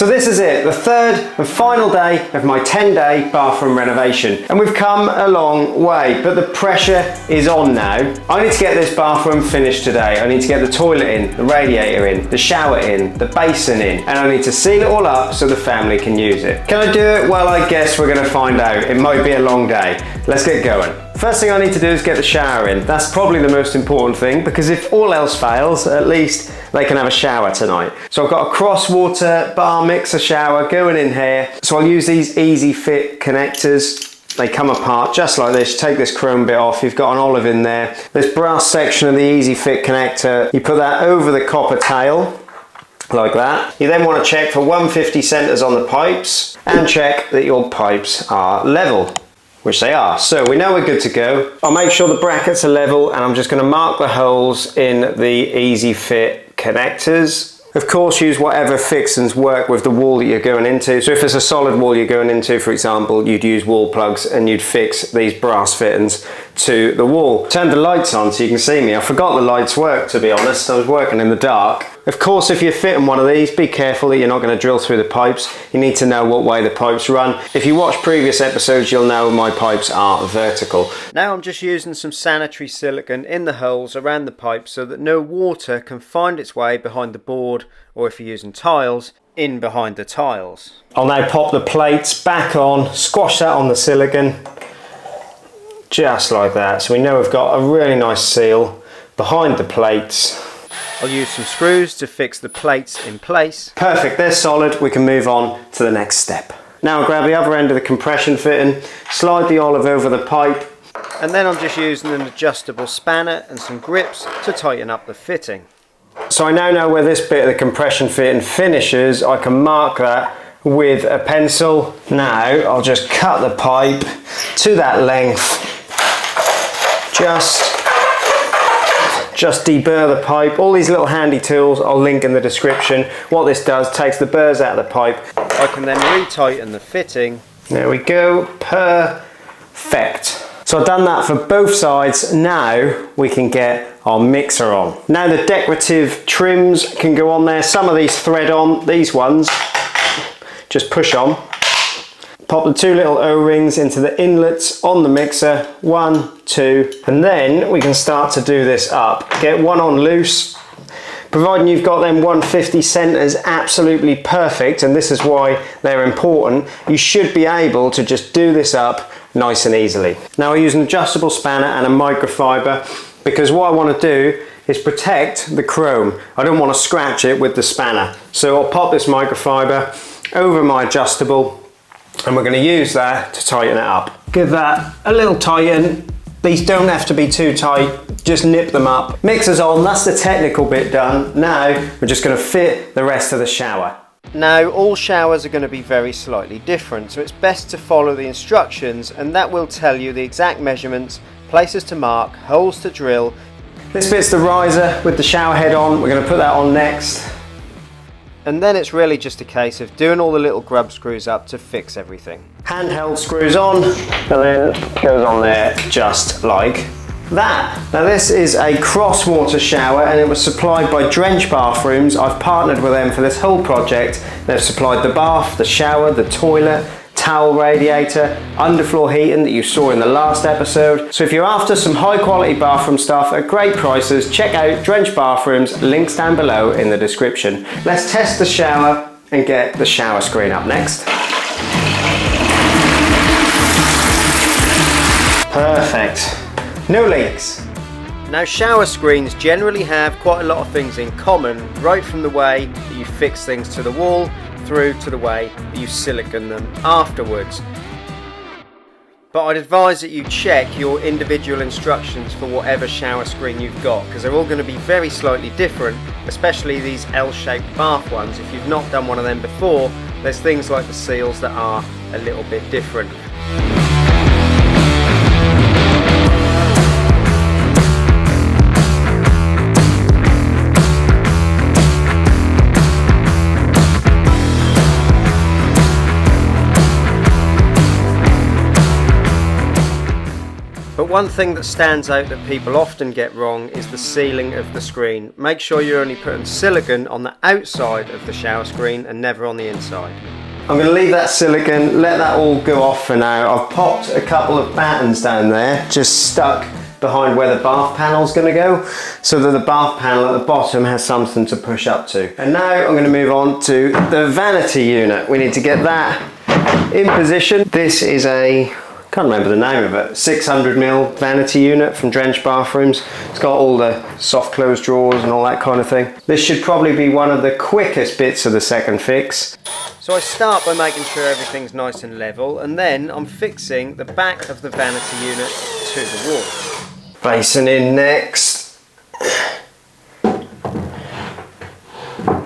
So this is it, the third and final day of my 10-day bathroom renovation. And we've come a long way, but the pressure is on now. I need to get this bathroom finished today. I need to get the toilet in, the radiator in, the shower in, the basin in, and I need to seal it all up so the family can use it. Can I do it? Well, I guess we're gonna find out. It might be a long day. Let's get going. First thing I need to do is get the shower in. That's probably the most important thing, because if all else fails, at least they can have a shower tonight. So I've got a cross water bar mixer shower going in here. So I'll use these easy fit connectors. They come apart just like this. You take this chrome bit off, you've got an olive in there. This brass section of the easy fit connector, you put that over the copper tail, like that. You then want to check for 150 centers on the pipes and check that your pipes are level, which they are. So we know we're good to go. I'll make sure the brackets are level, and I'm just going to mark the holes in the easy fit connectors. Of course, use whatever fixings work with the wall that you're going into. So if it's a solid wall you're going into, for example, you'd use wall plugs and you'd fix these brass fittings to the wall. Turn the lights on so you can see me. I forgot the lights work, to be honest. I was working in the dark. Of course, if you're fitting one of these, be careful that you're not going to drill through the pipes. You need to know what way the pipes run. If you watch previous episodes, you'll know my pipes are vertical. Now I'm just using some sanitary silicone in the holes around the pipe so that no water can find its way behind the board, or if you're using tiles, in behind the tiles. I'll now pop the plates back on, squash that on the silicone, just like that. So we know we've got a really nice seal behind the plates. I'll use some screws to fix the plates in place. Perfect, they're solid. We can move on to the next step. Now I'll grab the other end of the compression fitting, slide the olive over the pipe, and then I'm just using an adjustable spanner and some grips to tighten up the fitting. So I now know where this bit of the compression fitting finishes. I can mark that with a pencil. Now I'll just cut the pipe to that length. Just deburr the pipe. All these little handy tools I'll link in the description. What this does, takes the burrs out of the pipe. I can then retighten the fitting. There we go, perfect. So I've done that for both sides. Now we can get our mixer on. Now the decorative trims can go on there. Some of these thread on, these ones just push on. Pop the two little O-rings into the inlets on the mixer, 1, 2, and then we can start to do this up. Get one on loose, providing you've got them 150 centers absolutely perfect, and this is why they're important. You should be able to just do this up nice and easily. Now I use an adjustable spanner and a microfiber, because what I want to do is protect the chrome. I don't want to scratch it with the spanner. So I'll pop this microfiber over my adjustable, and we're going to use that to tighten it up. Give that a little tighten. These don't have to be too tight, just nip them up. Mixer's on, that's the technical bit done. Now we're just going to fit the rest of the shower. Now all showers are going to be very slightly different, so it's best to follow the instructions, and that will tell you the exact measurements, places to mark, holes to drill. This bit's the riser with the shower head on. We're going to put that on next. And then it's really just a case of doing all the little grub screws up to fix everything. Handheld screws on, and then goes on there just like that. Now this is a cross water shower, and it was supplied by Drench Bathrooms. I've partnered with them for this whole project. They've supplied the bath, the shower, the toilet, towel radiator, underfloor heating that you saw in the last episode. So if you're after some high quality bathroom stuff at great prices, check out Drench Bathrooms, links down below in the description. Let's test the shower and get the shower screen up next. Perfect. No leaks. Now shower screens generally have quite a lot of things in common, right from the way that you fix things to the wall through to the way that you silicone them afterwards. But I'd advise that you check your individual instructions for whatever shower screen you've got, because they're all going to be very slightly different, especially these L-shaped bath ones. If you've not done one of them before, there's things like the seals that are a little bit different. But One thing that stands out that people often get wrong is the sealing of the screen. Make sure you're only putting silicone on the outside of the shower screen and never on the inside. I'm going to leave that silicone, let that all go off for now. I've popped a couple of battens down there, just stuck behind where the bath panel's going to go, so that the bath panel at the bottom has something to push up to. And now I'm going to move on to the vanity unit. We need to get that in position. This is a, can't remember the name of it, 600mm vanity unit from Drench Bathrooms. It's got all the soft close drawers and all that kind of thing. This should probably be one of the quickest bits of the second fix. So I start by making sure everything's nice and level, and then I'm fixing the back of the vanity unit to the wall. Basin in next.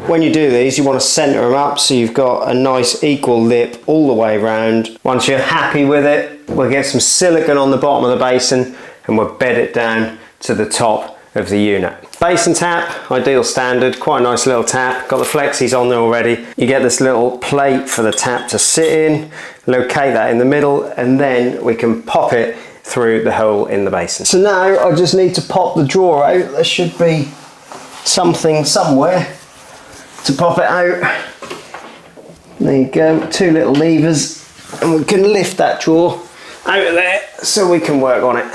When you do these, you want to centre them up so you've got a nice equal lip all the way around. Once you're happy with it, we'll get some silicone on the bottom of the basin and we'll bed it down to the top of the unit. Basin tap, ideal standard, quite a nice little tap. Got the flexies on there already. You get this little plate for the tap to sit in, locate that in the middle, and then we can pop it through the hole in the basin. So now I just need to pop the drawer out. There should be something somewhere to pop it out. There you go, two little levers, and we can lift that drawer out of there so we can work on it.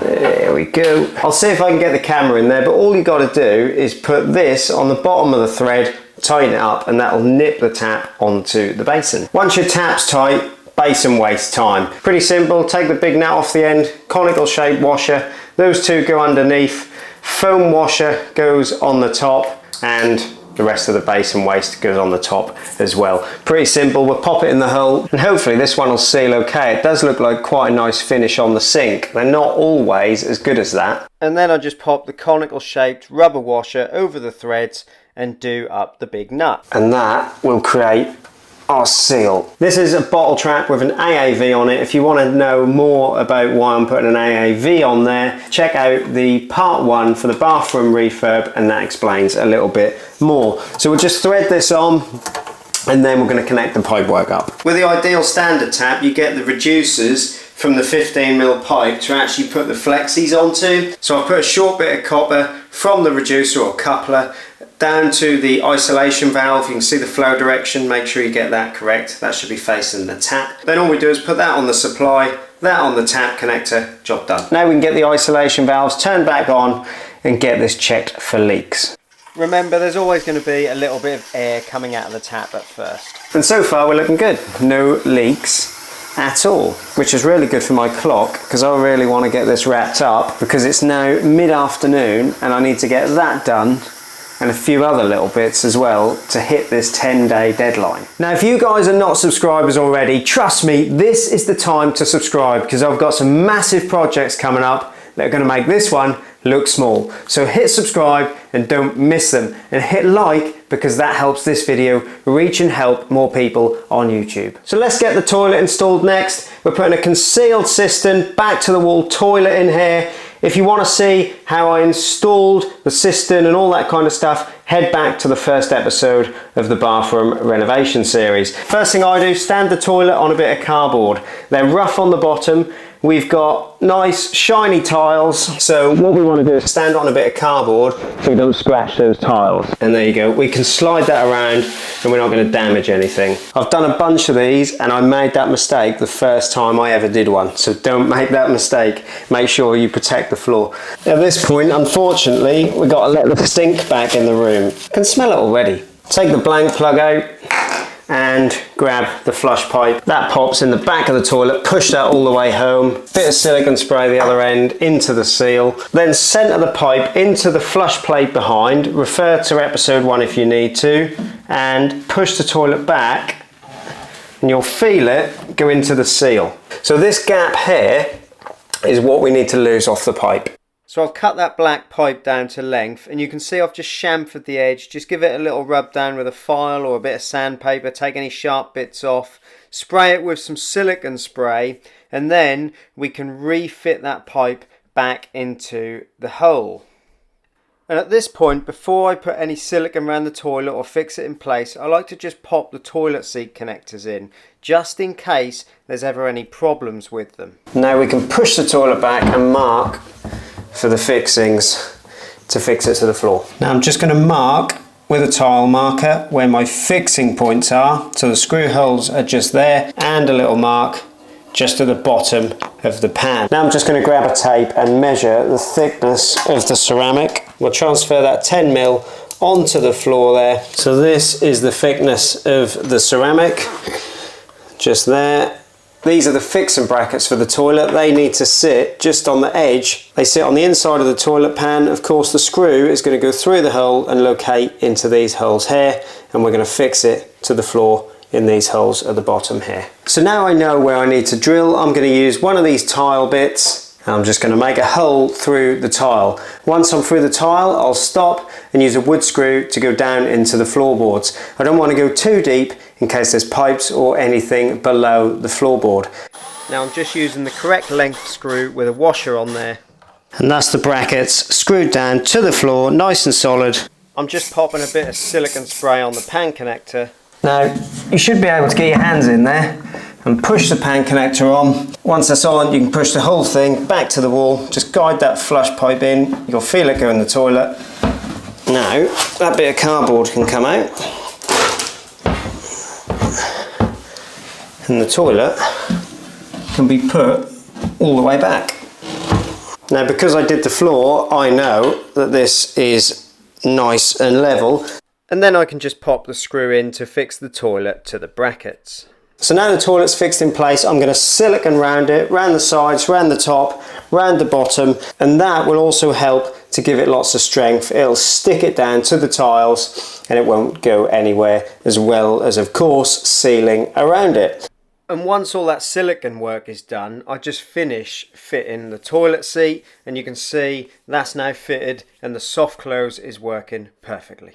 There we go. I'll see if I can get the camera in there, but all you got to do is put this on the bottom of the thread, tighten it up, and that'll nip the tap onto the basin. Once your tap's tight, basin waste time. Pretty simple. Take the big nut off the end, conical shaped washer, those two go underneath, foam washer goes on the top, and the rest of the basin waste goes on the top as well. Pretty simple. We'll pop it in the hole and hopefully this one will seal okay. It does look like quite a nice finish on the sink. They're not always as good as that. And then I just pop the conical shaped rubber washer over the threads and do up the big nut. And that will create our seal. This is a bottle trap with an AAV on it. If you want to know more about why I'm putting an AAV on there, check out the part 1 for the bathroom refurb, and that explains a little bit more. So we'll just thread this on and then we're going to connect the pipework up. With the ideal standard tap, you get the reducers from the 15mm pipe to actually put the flexies onto. So I put a short bit of copper from the reducer or coupler down to the isolation valve. You can see the flow direction, make sure you get that correct. That should be facing the tap. Then all we do is put that on the supply, that on the tap connector, job done. Now we can get the isolation valves turned back on and get this checked for leaks. Remember, there's always going to be a little bit of air coming out of the tap at first. And so far we're looking good. No leaks at all, which is really good for my clock because I really want to get this wrapped up because it's now mid-afternoon and I need to get that done and a few other little bits as well to hit this 10-day deadline. Now, if you guys are not subscribers already, trust me, this is the time to subscribe because I've got some massive projects coming up that are going to make this one look small. So hit subscribe and don't miss them, and hit like because that helps this video reach and help more people on YouTube. So let's get the toilet installed next. We're putting a concealed cistern back to the wall toilet in here. If you want to see how I installed the cistern and all that kind of stuff, head back to the first episode of the bathroom renovation series. First thing I do, stand the toilet on a bit of cardboard. They're rough on the bottom. We've got nice shiny tiles, so what we want to do is stand on a bit of cardboard so we don't scratch those tiles. And there you go, we can slide that around and we're not going to damage anything. I've done a bunch of these and I made that mistake the first time I ever did one, so don't make that mistake. Make sure you protect the floor. At this point, unfortunately, we've got to let the sink back in the room. I can smell it already. Take the blank plug out and grab the flush pipe. That pops in the back of the toilet, push that all the way home, bit of silicone spray the other end into the seal, then centre the pipe into the flush plate behind, refer to episode 1 if you need to, and push the toilet back and you'll feel it go into the seal. So this gap here is what we need to lose off the pipe. So I've cut that black pipe down to length and you can see I've just chamfered the edge. Just give it a little rub down with a file or a bit of sandpaper, take any sharp bits off, spray it with some silicone spray, and then we can refit that pipe back into the hole. And at this point, before I put any silicone around the toilet or fix it in place, I like to just pop the toilet seat connectors in, just in case there's ever any problems with them. Now we can push the toilet back and mark for the fixings to fix it to the floor. Now I'm just going to mark with a tile marker where my fixing points are, so the screw holes are just there, and a little mark just at the bottom of the pan. Now I'm just going to grab a tape and measure the thickness of the ceramic. We'll transfer that 10mm onto the floor there. So this is the thickness of the ceramic, just there. These are the fixing brackets for the toilet. They need to sit just on the edge. They sit on the inside of the toilet pan. Of course, the screw is going to go through the hole and locate into these holes here, and we're going to fix it to the floor in these holes at the bottom here. So now I know where I need to drill. I'm going to use one of these tile bits, and I'm just going to make a hole through the tile. Once I'm through the tile, I'll stop and use a wood screw to go down into the floorboards. I don't want to go too deep in case there's pipes or anything below the floorboard. Now I'm just using the correct length screw with a washer on there. And that's the brackets screwed down to the floor, nice and solid. I'm just popping a bit of silicone spray on the pan connector. Now you should be able to get your hands in there and push the pan connector on. Once that's on, you can push the whole thing back to the wall. Just guide that flush pipe in. You'll feel it go in the toilet. Now that bit of cardboard can come out, and the toilet can be put all the way back. Now because I did the floor, I know that this is nice and level, and then I can just pop the screw in to fix the toilet to the brackets. So now the toilet's fixed in place, I'm going to silicone round it, round the sides, round the top, round the bottom, and that will also help to give it lots of strength. It'll stick it down to the tiles and it won't go anywhere, as well as of course sealing around it. And once all that silicone work is done, I just finish fitting the toilet seat, and you can see that's now fitted and the soft close is working perfectly.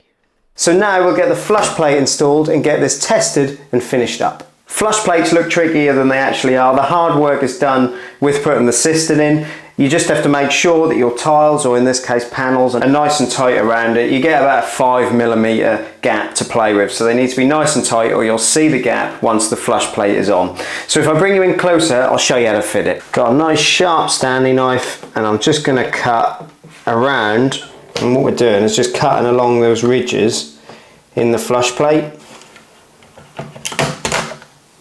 So now we'll get the flush plate installed and get this tested and finished up. Flush plates look trickier than they actually are. The hard work is done with putting the cistern in. You just have to make sure that your tiles, or in this case panels, are nice and tight around it. You get about a 5mm gap to play with, so they need to be nice and tight or you'll see the gap once the flush plate is on. So if I bring you in closer, I'll show you how to fit it. Got a nice sharp Stanley knife, and I'm just going to cut around, and what we're doing is just cutting along those ridges in the flush plate.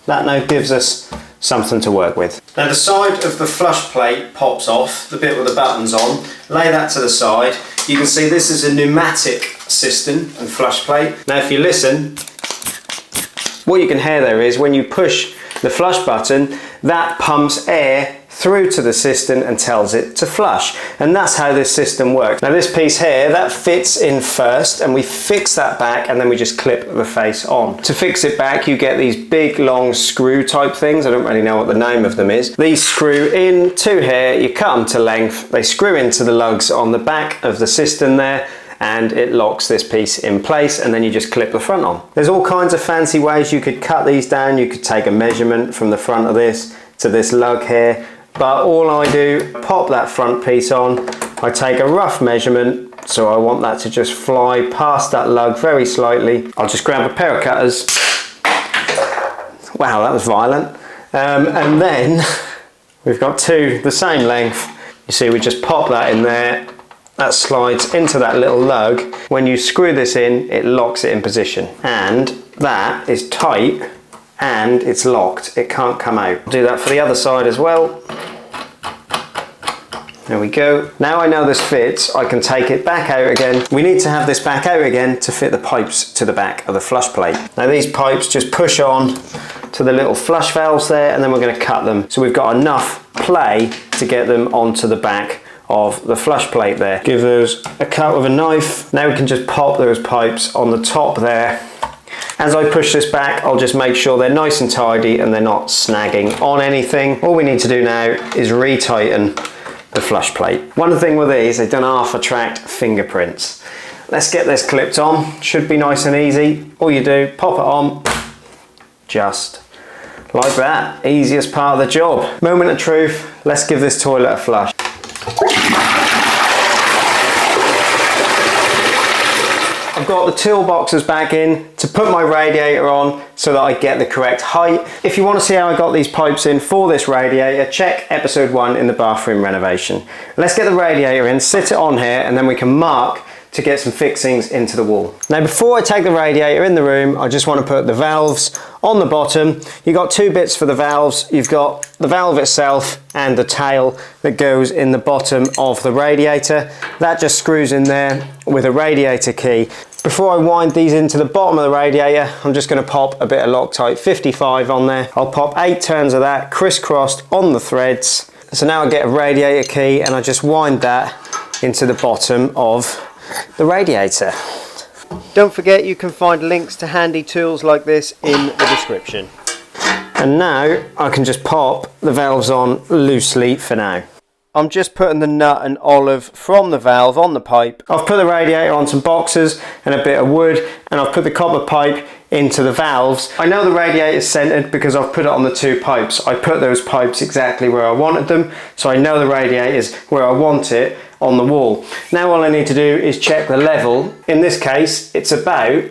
That now gives us something to work with. Now the side of the flush plate pops off, the bit with the buttons on. Lay that to the side. You can see this is a pneumatic cistern and flush plate. Now if you listen, what you can hear there is when you push the flush button, that pumps air through to the cistern and tells it to flush, and that's how this system works. Now this piece here, that fits in first, and we fix that back and then we just clip the face on. To fix it back, you get these big long screw type things. I don't really know what the name of them is. These screw in to here, you cut them to length, they screw into the lugs on the back of the cistern there, and it locks this piece in place, and then you just clip the front on. There's all kinds of fancy ways you could cut these down. You could take a measurement from the front of this to this lug here, but all I do, pop that front piece on, I take a rough measurement, so I want that to just fly past that lug very slightly. I'll just grab a pair of cutters. Wow, that was violent. And then we've got two the same length. You see, we just pop that in there. That slides into that little lug. When you screw this in, it locks it in position. And that is tight and it's locked. It can't come out. I'll do that for the other side as well. There we go. Now I know this fits, I can take it back out again. We need to have this back out again to fit the pipes to the back of the flush plate. Now these pipes just push on to the little flush valves there, and then we're going to cut them. So we've got enough play to get them onto the back of the flush plate there. Give those a cut with a knife. Now we can just pop those pipes on the top there. As I push this back, I'll just make sure they're nice and tidy and they're not snagging on anything. All we need to do now is retighten the flush plate. One thing with these, they don't half attract fingerprints. Let's get this clipped on. Should be nice and easy. All you do, pop it on, just like that. Easiest part of the job. Moment of truth, let's give this toilet a flush. I've got the toolboxes back in to put my radiator on so that I get the correct height. If you want to see how I got these pipes in for this radiator, check episode 1 in the bathroom renovation. Let's get the radiator in, sit it on here, and then we can mark to get some fixings into the wall. Now before I take the radiator in the room, I just want to put the valves on the bottom. You've got 2 bits for the valves. You've got the valve itself and the tail that goes in the bottom of the radiator. That just screws in there with a radiator key. Before I wind these into the bottom of the radiator, I'm just going to pop a bit of Loctite 55 on there. I'll pop 8 turns of that crisscrossed on the threads. So now I get a radiator key and I just wind that into the bottom of the radiator. Don't forget you can find links to handy tools like this in the description. And now I can just pop the valves on loosely for now. I'm just putting the nut and olive from the valve on the pipe. I've put the radiator on some boxes and a bit of wood, and I've put the copper pipe into the valves. I know the radiator is centered because I've put it on the 2 pipes. I put those pipes exactly where I wanted them, so I know the radiator is where I want it on the wall. Now all I need to do is check the level. In this case, it's about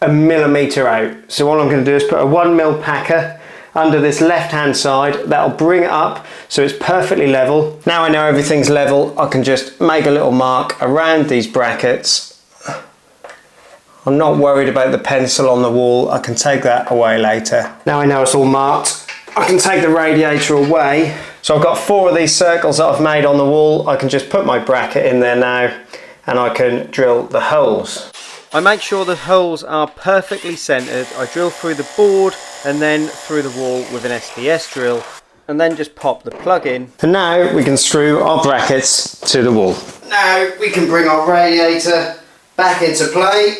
1 millimeter out. So all I'm going to do is put a 1mm packer under this left hand side. That'll bring it up so it's perfectly level. Now I know everything's level, I can just make a little mark around these brackets. I'm not worried about the pencil on the wall, I can take that away later. Now I know it's all marked, I can take the radiator away. So I've got 4 of these circles that I've made on the wall. I can just put my bracket in there now and I can drill the holes. I make sure the holes are perfectly centered. I drill through the board and then through the wall with an SDS drill, and then just pop the plug in. And now we can screw our brackets to the wall. Now we can bring our radiator back into play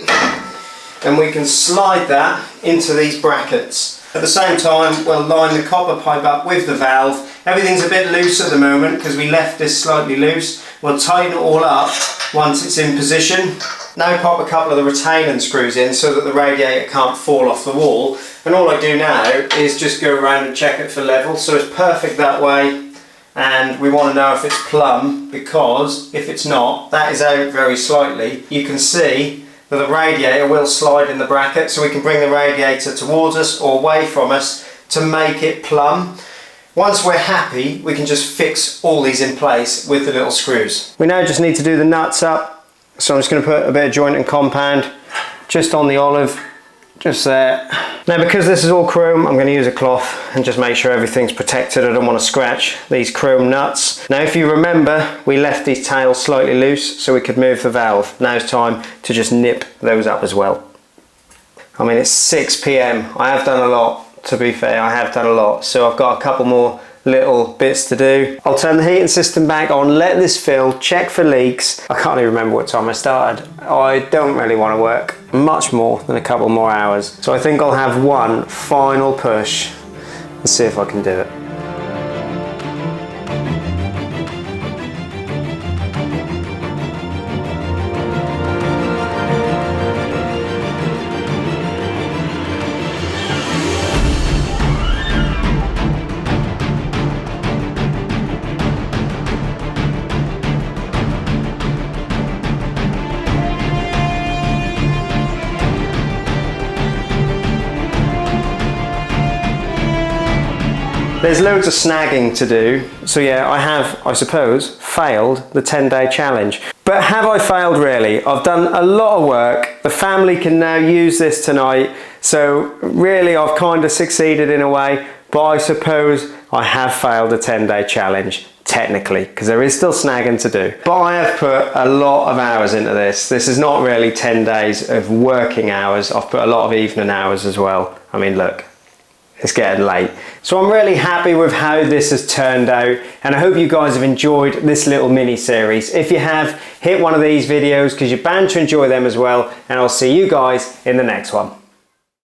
and we can slide that into these brackets. At the same time, we'll line the copper pipe up with the valve. Everything's a bit loose at the moment because we left this slightly loose. We'll tighten it all up once it's in position. Now pop a couple of the retaining screws in so that the radiator can't fall off the wall. And all I do now is just go around and check it for level, so it's perfect that way. And we want to know if it's plumb, because if it's not, that is out very slightly. You can see that the radiator will slide in the bracket, so we can bring the radiator towards us or away from us to make it plumb. Once we're happy, we can just fix all these in place with the little screws. We now just need to do the nuts up, so I'm just going to put a bit of joint and compound just on the olive, just there. Now because this is all chrome, I'm going to use a cloth and just make sure everything's protected. I don't want to scratch these chrome nuts. Now if you remember, we left these tails slightly loose so we could move the valve. Now it's time to just nip those up as well. I mean, it's 6 PM. I have done a lot, to be fair, I have done a lot. So I've got a couple more little bits to do. I'll turn the heating system back on, let this fill, check for leaks. I can't even remember what time I started. I don't really want to work much more than a couple more hours. So I think I'll have one final push and see if I can do it. There's loads of snagging to do, so yeah, I have, I suppose, failed the 10-day challenge. But have I failed really? I've done a lot of work. The family can now use this tonight, so really I've kind of succeeded in a way, but I suppose I have failed the 10-day challenge, technically, because there is still snagging to do. But I have put a lot of hours into this. This is not really 10 days of working hours. I've put a lot of evening hours as well. I mean, look. It's getting late. So I'm really happy with how this has turned out, and I hope you guys have enjoyed this little mini series. If you have, hit one of these videos because you're bound to enjoy them as well, and I'll see you guys in the next one.